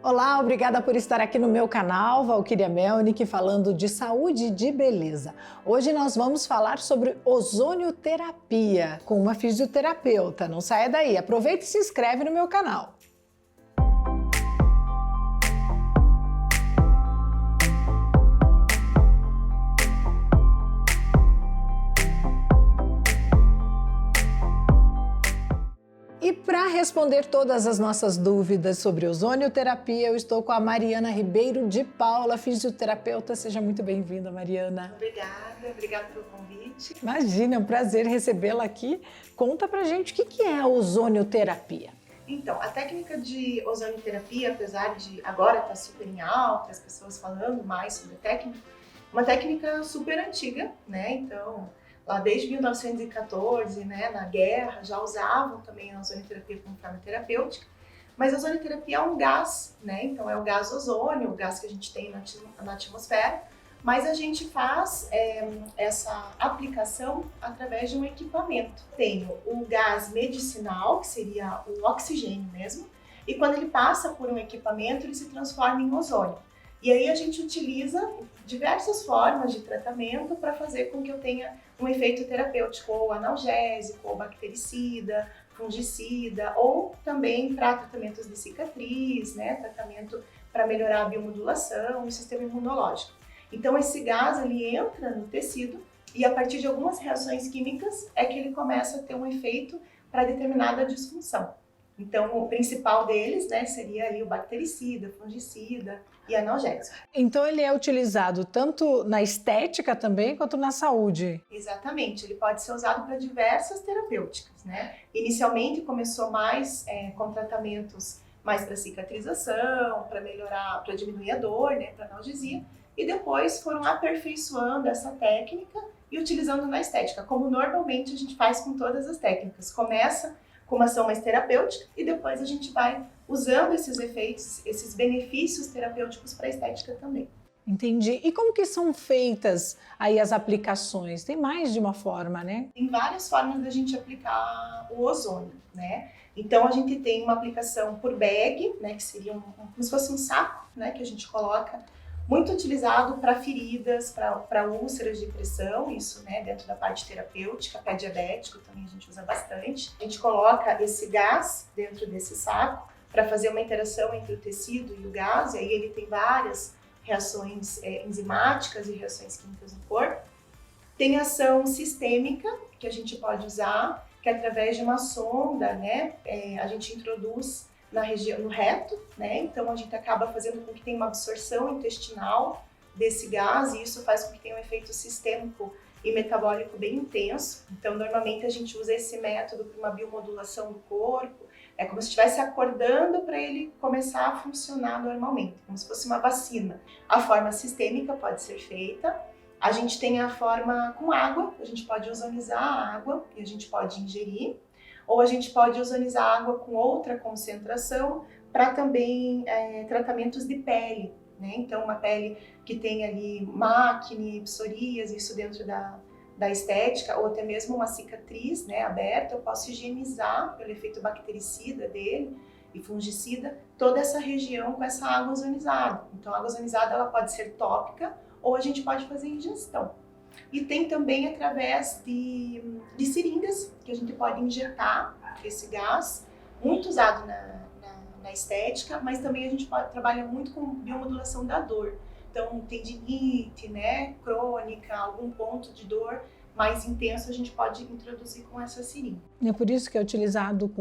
Olá, obrigada por estar aqui no meu canal, Valquíria Melnick, falando de saúde e de beleza. Hoje nós vamos falar sobre ozonioterapia com uma fisioterapeuta. Não saia daí, aproveita e se inscreve no meu canal. E para responder todas as nossas dúvidas sobre ozonioterapia, eu estou com a Mariana Ribeiro de Paula, fisioterapeuta. Seja muito bem-vinda, Mariana. Obrigada pelo convite. Imagina, é um prazer recebê-la aqui. Conta pra gente o que é a ozonioterapia. Então, a técnica de ozonioterapia, apesar de agora estar super em alta, as pessoas falando mais sobre a técnica, uma técnica super antiga, né? Então, lá desde 1914, né, na guerra, já usavam também a ozonioterapia como forma terapêutica, mas a ozonioterapia é um gás, né, então é o gás ozônio, o gás que a gente tem na atmosfera, mas a gente faz essa aplicação através de um equipamento. Tenho o gás medicinal, que seria o oxigênio mesmo, e quando ele passa por um equipamento, ele se transforma em ozônio. E aí a gente utiliza diversas formas de tratamento para fazer com que eu tenha um efeito terapêutico, ou analgésico, ou bactericida, fungicida, ou também para tratamentos de cicatriz, né, tratamento para melhorar a biomodulação e o sistema imunológico. Então esse gás ele entra no tecido e a partir de algumas reações químicas é que ele começa a ter um efeito para determinada disfunção. Então, o principal deles, né, seria ali o bactericida, fungicida e analgésico. Então, ele é utilizado tanto na estética também, quanto na saúde? Exatamente, ele pode ser usado para diversas terapêuticas, né? Inicialmente começou mais com tratamentos mais para cicatrização, para melhorar, para diminuir a dor, né, para analgesia, e depois foram aperfeiçoando essa técnica e utilizando na estética, como normalmente a gente faz com todas as técnicas. Começa com uma ação mais terapêutica e depois a gente vai usando esses efeitos, esses benefícios terapêuticos para a estética também. Entendi. E como que são feitas aí as aplicações? Tem mais de uma forma, né? Tem várias formas da gente aplicar o ozônio, né? Então a gente tem uma aplicação por bag, né, que seria como se fosse um saco, né, que a gente coloca, muito utilizado para feridas, para úlceras de pressão, isso, né, dentro da parte terapêutica, pé diabético também a gente usa bastante. A gente coloca esse gás dentro desse saco para fazer uma interação entre o tecido e o gás, e aí ele tem várias reações enzimáticas e reações químicas no corpo. Tem ação sistêmica, que a gente pode usar, que é através de uma sonda, né, a gente introduz na região, no reto, né? Então a gente acaba fazendo com que tenha uma absorção intestinal desse gás e isso faz com que tenha um efeito sistêmico e metabólico bem intenso. Então normalmente a gente usa esse método para uma biomodulação do corpo, é como se estivesse acordando para ele começar a funcionar normalmente, como se fosse uma vacina. A forma sistêmica pode ser feita, a gente tem a forma com água, a gente pode ozonizar a água e a gente pode ingerir, ou a gente pode ozonizar a água com outra concentração para também tratamentos de pele, né? Então, uma pele que tem ali acne, psoríase, isso dentro da estética, ou até mesmo uma cicatriz, né, aberta, eu posso higienizar pelo efeito bactericida dele e fungicida toda essa região com essa água ozonizada. Então, a água ozonizada ela pode ser tópica ou a gente pode fazer ingestão. E tem também através de seringas, que a gente pode injetar esse gás, muito usado na estética, mas também a gente trabalha muito com biomodulação da dor. Então, tendinite, né, crônica, algum ponto de dor mais intenso, a gente pode introduzir com essa seringa. É por isso que é utilizado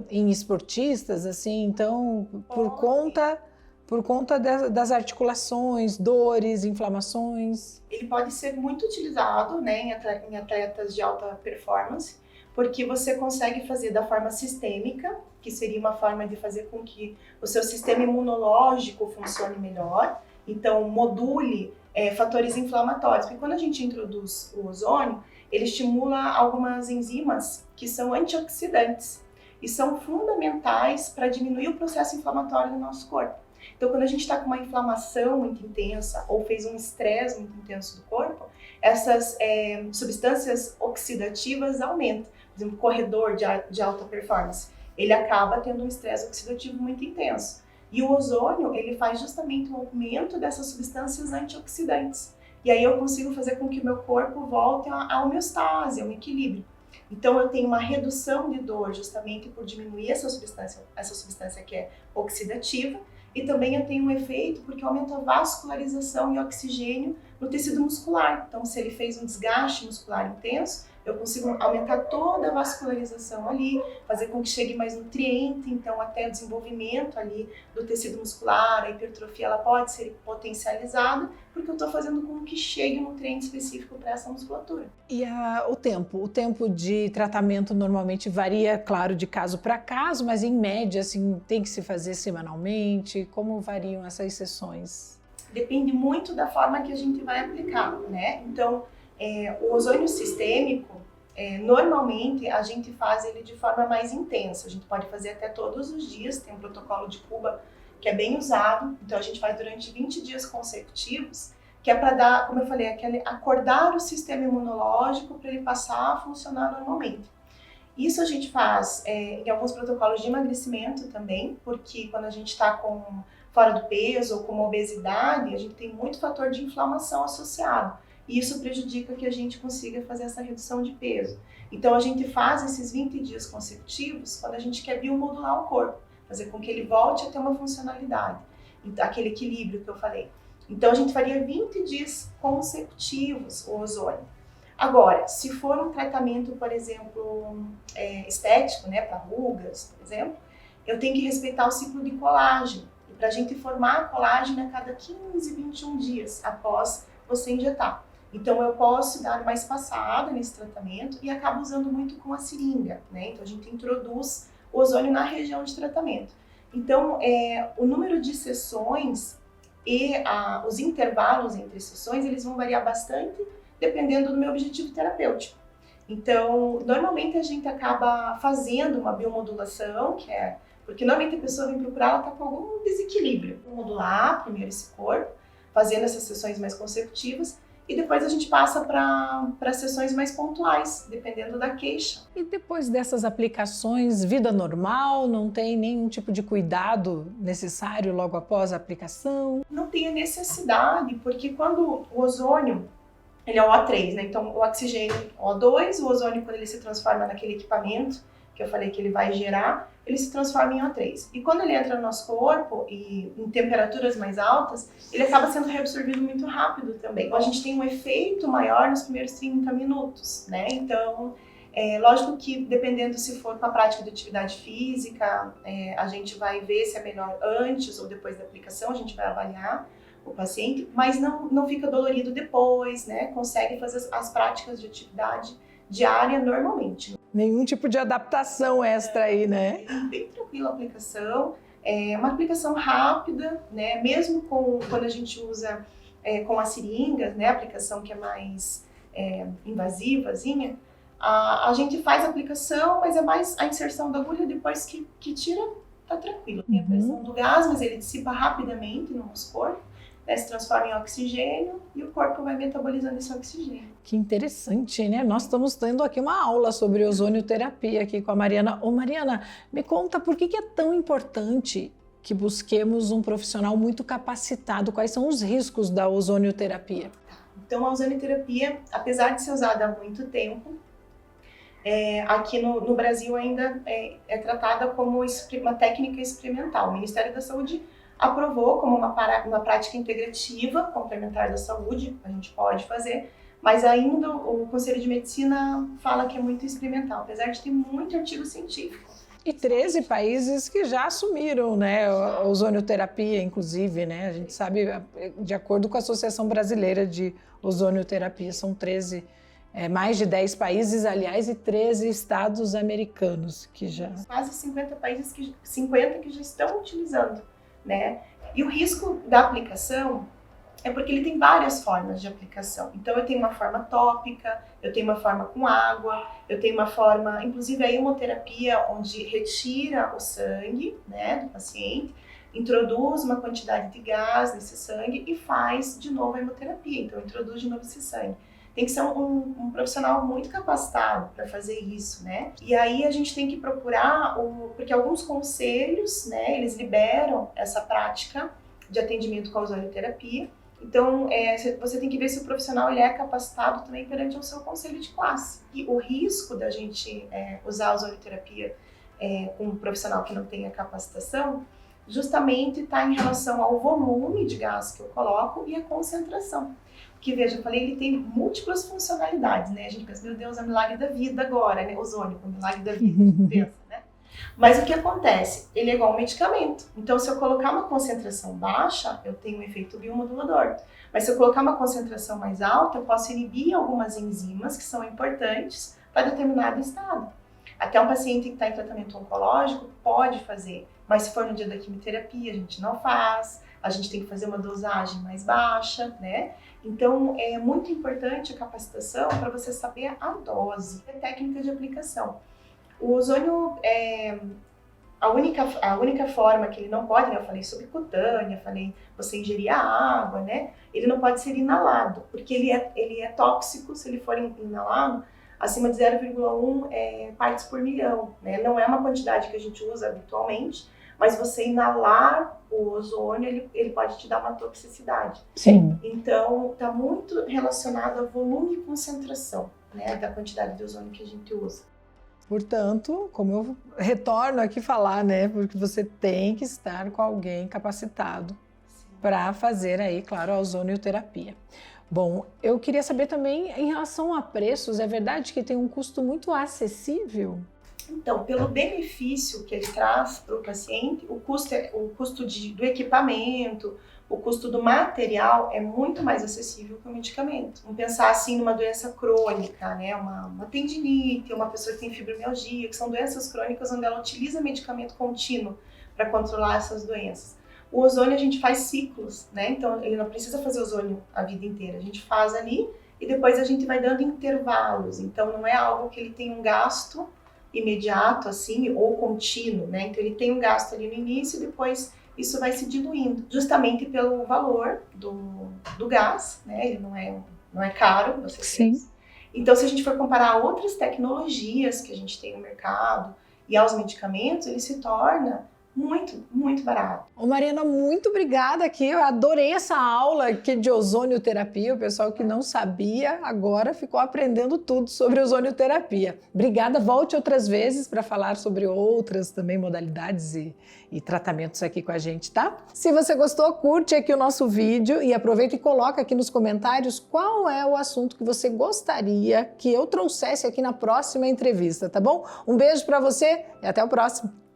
em esportistas, assim, então, por conta das articulações, dores, inflamações. Ele pode ser muito utilizado, né, em atletas de alta performance, porque você consegue fazer da forma sistêmica, que seria uma forma de fazer com que o seu sistema imunológico funcione melhor, então module fatores inflamatórios, porque quando a gente introduz o ozônio, ele estimula algumas enzimas que são antioxidantes e são fundamentais para diminuir o processo inflamatório do nosso corpo. Então, quando a gente está com uma inflamação muito intensa ou fez um estresse muito intenso do corpo, essas substâncias oxidativas aumentam. Por exemplo, o corredor de alta performance, ele acaba tendo um estresse oxidativo muito intenso. E o ozônio, ele faz justamente o aumento dessas substâncias antioxidantes. E aí eu consigo fazer com que o meu corpo volte à homeostase, ao equilíbrio. Então eu tenho uma redução de dor justamente por diminuir essa substância que é oxidativa, e também eu tenho um efeito porque aumenta a vascularização e oxigênio no tecido muscular. Então se ele fez um desgaste muscular intenso, eu consigo aumentar toda a vascularização ali, fazer com que chegue mais nutriente, então até o desenvolvimento ali do tecido muscular, a hipertrofia, ela pode ser potencializada, porque eu estou fazendo com que chegue um nutriente específico para essa musculatura. E o tempo de tratamento normalmente varia, claro, de caso para caso, mas em média, assim, tem que se fazer semanalmente? Como variam essas sessões? Depende muito da forma que a gente vai aplicar, né? Então, o ozônio sistêmico, normalmente a gente faz ele de forma mais intensa. A gente pode fazer até todos os dias, tem um protocolo de Cuba que é bem usado. Então a gente faz durante 20 dias consecutivos, que é para dar, como eu falei, acordar o sistema imunológico para ele passar a funcionar normalmente. Isso a gente faz em alguns protocolos de emagrecimento também, porque quando a gente está fora do peso ou com obesidade, a gente tem muito fator de inflamação associado. E isso prejudica que a gente consiga fazer essa redução de peso. Então a gente faz esses 20 dias consecutivos quando a gente quer biomodular o corpo, fazer com que ele volte a ter uma funcionalidade, aquele equilíbrio que eu falei. Então a gente faria 20 dias consecutivos o ozônio. Agora, se for um tratamento, por exemplo, estético, né, para rugas, por exemplo, eu tenho que respeitar o ciclo de colágeno. E para a gente formar colágeno a cada 15, 21 dias após você injetar. Então eu posso dar uma espaçada nesse tratamento e acabo usando muito com a seringa, né? Então a gente introduz o ozônio na região de tratamento. Então o número de sessões e os intervalos entre sessões, eles vão variar bastante dependendo do meu objetivo terapêutico. Então, normalmente a gente acaba fazendo uma biomodulação, porque normalmente a pessoa vem procurar, ela está com algum desequilíbrio. Modular primeiro esse corpo, fazendo essas sessões mais consecutivas, e depois a gente passa para sessões mais pontuais, dependendo da queixa. E depois dessas aplicações, vida normal? Não tem nenhum tipo de cuidado necessário logo após a aplicação? Não tem a necessidade, porque quando o ozônio, ele é o O3, né? Então o oxigênio O2, o ozônio, quando ele se transforma naquele equipamento que eu falei que ele vai gerar, ele se transforma em O3. E quando ele entra no nosso corpo, e em temperaturas mais altas, ele acaba sendo reabsorvido muito rápido também. Então, a gente tem um efeito maior nos primeiros 30 minutos, né? Então, lógico que dependendo se for com a prática de atividade física, a gente vai ver se é melhor antes ou depois da aplicação, a gente vai avaliar o paciente, mas não fica dolorido depois, né? Consegue fazer as práticas de atividade diária normalmente. Nenhum tipo de adaptação extra aí, né? Bem tranquila a aplicação, é uma aplicação rápida, né? Mesmo quando a gente usa com as seringas, né? A aplicação que é mais invasivazinha, a gente faz a aplicação, mas é mais a inserção da agulha depois que tira, tá tranquilo. Tem a pressão do gás, mas ele dissipa rapidamente no nosso corpo. Se transforma em oxigênio e o corpo vai metabolizando esse oxigênio. Que interessante, né? Nós estamos tendo aqui uma aula sobre ozonioterapia aqui com a Mariana. Ô Mariana, me conta por que é tão importante que busquemos um profissional muito capacitado? Quais são os riscos da ozonioterapia? Então a ozonioterapia, apesar de ser usada há muito tempo, aqui no Brasil ainda é tratada como uma técnica experimental. O Ministério da Saúde aprovou como uma prática integrativa complementar da saúde, a gente pode fazer, mas ainda o Conselho de Medicina fala que é muito experimental, apesar de ter muito artigo científico. E 13 países que já assumiram, né, a ozonioterapia, inclusive, né? A gente sabe, de acordo com a Associação Brasileira de Ozonioterapia, são 13, mais de 10 países, aliás, e 13 estados americanos que já... Quase 50 países, 50 que já estão utilizando. Né? E o risco da aplicação é porque ele tem várias formas de aplicação. Então eu tenho uma forma tópica, eu tenho uma forma com água, eu tenho uma forma, inclusive a hemoterapia, onde retira o sangue, né, do paciente, introduz uma quantidade de gás nesse sangue e faz de novo a hemoterapia, então introduz de novo esse sangue. tem que ser um profissional muito capacitado para fazer isso, né? E aí a gente tem que procurar, porque alguns conselhos, né, eles liberam essa prática de atendimento com a ozonioterapia. Então, você tem que ver se o profissional ele é capacitado também perante o seu conselho de classe. E o risco da gente usar a ozonioterapia com um profissional que não tenha capacitação, justamente está em relação ao volume de gás que eu coloco e a concentração. Porque, veja, eu falei, ele tem múltiplas funcionalidades, né? A gente pensa, meu Deus, é o milagre da vida agora, né? Ozônio, o milagre da vida, a gente pensa, né? Mas o que acontece? Ele é igual um medicamento. Então, se eu colocar uma concentração baixa, eu tenho um efeito biomodulador. Mas se eu colocar uma concentração mais alta, eu posso inibir algumas enzimas que são importantes para determinado estado. Até um paciente que está em tratamento oncológico pode fazer, mas se for no dia da quimioterapia, a gente não faz, a gente tem que fazer uma dosagem mais baixa, né? Então, é muito importante a capacitação para você saber a dose, a técnica de aplicação. O ozônio, a única forma que ele não pode, né, eu falei subcutânea, falei você ingerir a água, né, ele não pode ser inalado, porque ele é tóxico se ele for inalado acima de 0,1 partes por milhão, né, não é uma quantidade que a gente usa habitualmente, mas você inalar o ozônio, ele pode te dar uma toxicidade. Sim. Então, está muito relacionado a volume e concentração, né, da quantidade de ozônio que a gente usa. Portanto, como eu retorno aqui falar, né, porque você tem que estar com alguém capacitado para fazer aí, claro, a ozonioterapia. Bom, eu queria saber também em relação a preços, é verdade que tem um custo muito acessível? Então, pelo benefício que ele traz para o paciente, o custo do equipamento, o custo do material é muito mais acessível que o medicamento. Vamos pensar assim numa doença crônica, né? Uma tendinite, uma pessoa que tem fibromialgia, que são doenças crônicas onde ela utiliza medicamento contínuo para controlar essas doenças. O ozônio a gente faz ciclos, né? Então ele não precisa fazer ozônio a vida inteira. A gente faz ali e depois a gente vai dando intervalos. Então não é algo que ele tem um gasto imediato assim ou contínuo, né? Então ele tem um gasto ali no início e depois isso vai se diluindo, justamente pelo valor do gás, né? Ele não é caro, você Sim. Então, se a gente for comparar a outras tecnologias que a gente tem no mercado e aos medicamentos, ele se torna muito, muito barato. Ô Mariana, muito obrigada aqui, eu adorei essa aula aqui de ozonioterapia, o pessoal que não sabia agora ficou aprendendo tudo sobre ozonioterapia. Obrigada, volte outras vezes para falar sobre outras também modalidades e tratamentos aqui com a gente, tá? Se você gostou, curte aqui o nosso vídeo e aproveita e coloca aqui nos comentários qual é o assunto que você gostaria que eu trouxesse aqui na próxima entrevista, tá bom? Um beijo para você e até o próximo!